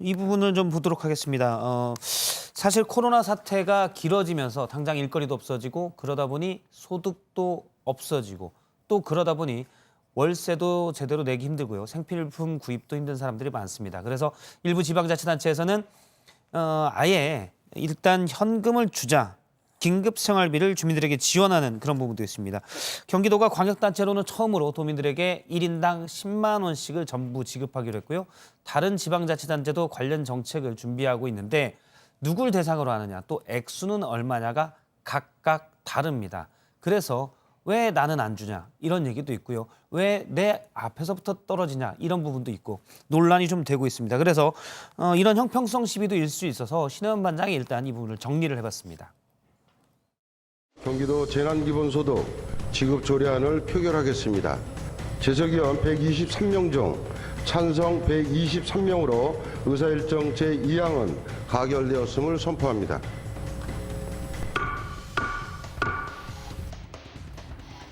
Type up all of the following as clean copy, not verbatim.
이 부분을 좀 보도록 하겠습니다. 사실 코로나 사태가 길어지면서 당장 일거리도 없어지고 그러다 보니 소득도 없어지고 또 그러다 보니 월세도 제대로 내기 힘들고요. 생필품 구입도 힘든 사람들이 많습니다. 그래서 일부 지방자치단체에서는 아예 일단 현금을 주자. 긴급 생활비를 주민들에게 지원하는 그런 부분도 있습니다. 경기도가 광역단체로는 처음으로 도민들에게 1인당 10만 원씩을 전부 지급하기로 했고요. 다른 지방자치단체도 관련 정책을 준비하고 있는데 누굴 대상으로 하느냐, 또 액수는 얼마냐가 각각 다릅니다. 그래서 왜 나는 안 주냐 이런 얘기도 있고요. 왜 내 앞에서부터 떨어지냐 이런 부분도 있고 논란이 좀 되고 있습니다. 그래서 이런 형평성 시비도 일 수 있어서 신혜원 반장이 일단 이 부분을 정리를 해봤습니다. 경기도 재난기본소득 지급 조례안을 표결하겠습니다. 재석위원 123명 중 찬성 123명으로 의사일정 제2항은 가결되었음을 선포합니다.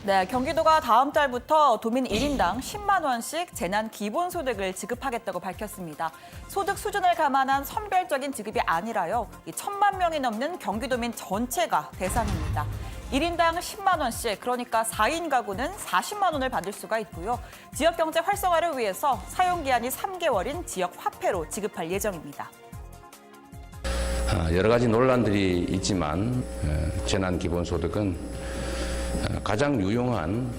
네, 경기도가 다음 달부터 도민 1인당 10만 원씩 재난 기본소득을 지급하겠다고 밝혔습니다. 소득 수준을 감안한 선별적인 지급이 아니라요. 1,000만 명이 넘는 경기도민 전체가 대상입니다. 1인당 10만 원씩, 그러니까 4인 가구는 40만 원을 받을 수가 있고요. 지역경제 활성화를 위해서 사용기한이 3개월인 지역화폐로 지급할 예정입니다. 여러 가지 논란들이 있지만 재난기본소득은 가장 유용한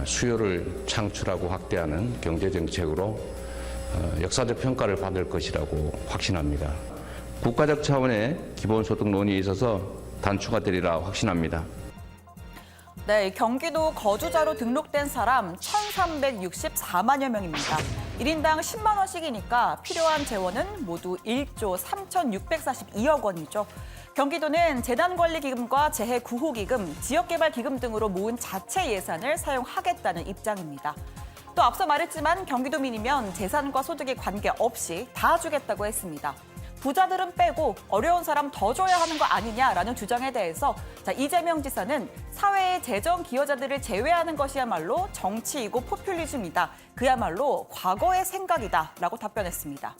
수요를 창출하고 확대하는 경제정책으로 역사적 평가를 받을 것이라고 확신합니다. 국가적 차원의 기본소득 논의에 있어서 단추가 되리라 확신합니다. 네, 경기도 거주자로 등록된 사람 1,364만여 명입니다. 1인당 10만 원씩이니까 필요한 재원은 모두 1조 3,642억 원이죠. 경기도는 재난관리기금과 재해구호기금, 지역개발기금 등으로 모은 자체 예산을 사용하겠다는 입장입니다. 또 앞서 말했지만 경기도민이면 재산과 소득에 관계없이 다 주겠다고 했습니다. 부자들은 빼고 어려운 사람 더 줘야 하는 거 아니냐라는 주장에 대해서 이재명 지사는 사회의 재정 기여자들을 제외하는 것이야말로 정치이고 포퓰리즘이다. 그야말로 과거의 생각이다라고 답변했습니다.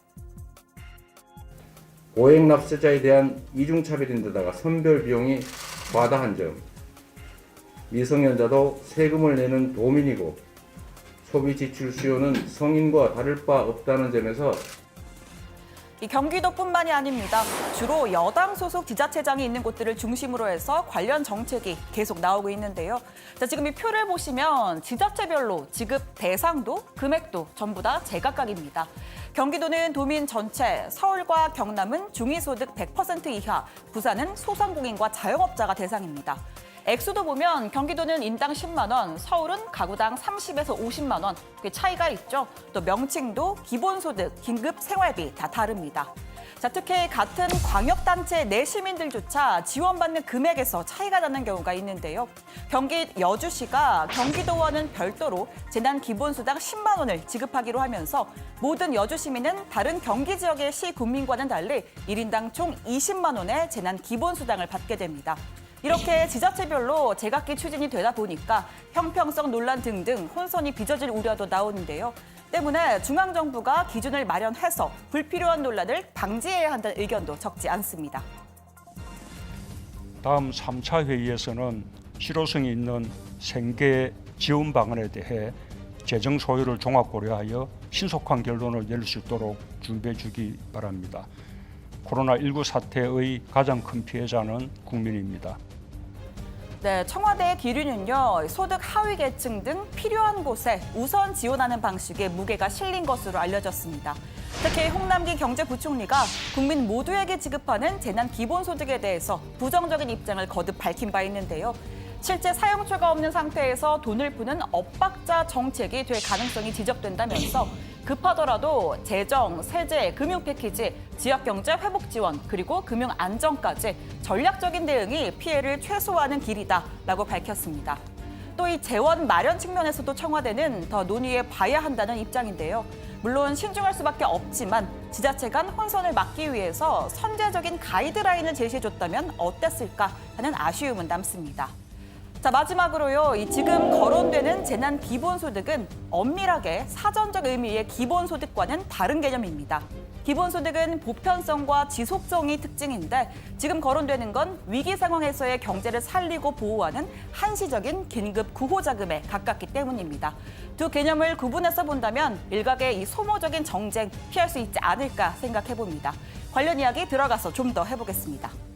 고액 납세자에 대한 이중차별인데다가 선별 비용이 과다한 점, 미성년자도 세금을 내는 도민이고 소비 지출 수요는 성인과 다를 바 없다는 점에서 이 경기도뿐만이 아닙니다. 주로 여당 소속 지자체장이 있는 곳들을 중심으로 해서 관련 정책이 계속 나오고 있는데요. 지금 이 표를 보시면 지자체별로 지급 대상도 금액도 전부 다 제각각입니다. 경기도는 도민 전체, 서울과 경남은 중위소득 100% 이하, 부산은 소상공인과 자영업자가 대상입니다. 액수도 보면 경기도는 인당 10만 원, 서울은 가구당 30에서 50만 원, 꽤 차이가 있죠. 또 명칭도 기본소득, 긴급생활비 다 다릅니다. 특히 같은 광역단체 내 시민들조차 지원받는 금액에서 차이가 나는 경우가 있는데요. 경기 여주시가 경기도와는 별도로 재난기본수당 10만 원을 지급하기로 하면서 모든 여주 시민은 다른 경기 지역의 시 군민과는 달리 1인당 총 20만 원의 재난기본수당을 받게 됩니다. 이렇게 지자체별로 제각기 추진이 되다 보니까 형평성 논란 등등 혼선이 빚어질 우려도 나오는데요. 때문에 중앙정부가 기준을 마련해서 불필요한 논란을 방지해야 한다는 의견도 적지 않습니다. 다음 3차 회의에서는 실효성이 있는 생계 지원 방안에 대해 재정 소요를 종합 고려하여 신속한 결론을 내릴 수 있도록 준비해 주기 바랍니다. 코로나19 사태의 가장 큰 피해자는 국민입니다. 네, 청와대의 기류는요, 소득 하위 계층 등 필요한 곳에 우선 지원하는 방식의 무게가 실린 것으로 알려졌습니다. 특히 홍남기 경제부총리가 국민 모두에게 지급하는 재난 기본소득에 대해서 부정적인 입장을 거듭 밝힌 바 있는데요. 실제 사용처가 없는 상태에서 돈을 푸는 엇박자 정책이 될 가능성이 지적된다면서 급하더라도 재정, 세제, 금융 패키지, 지역경제 회복 지원, 그리고 금융 안정까지 전략적인 대응이 피해를 최소화하는 길이다라고 밝혔습니다. 또 이 재원 마련 측면에서도 청와대는 더 논의해 봐야 한다는 입장인데요. 물론 신중할 수밖에 없지만 지자체 간 혼선을 막기 위해서 선제적인 가이드라인을 제시해줬다면 어땠을까 하는 아쉬움은 남습니다. 마지막으로요. 이 지금 거론되는 재난 기본소득은 엄밀하게 사전적 의미의 기본소득과는 다른 개념입니다. 기본소득은 보편성과 지속성이 특징인데 지금 거론되는 건 위기 상황에서의 경제를 살리고 보호하는 한시적인 긴급 구호자금에 가깝기 때문입니다. 두 개념을 구분해서 본다면 일각의 이 소모적인 정쟁 피할 수 있지 않을까 생각해봅니다. 관련 이야기 들어가서 좀 더 해보겠습니다.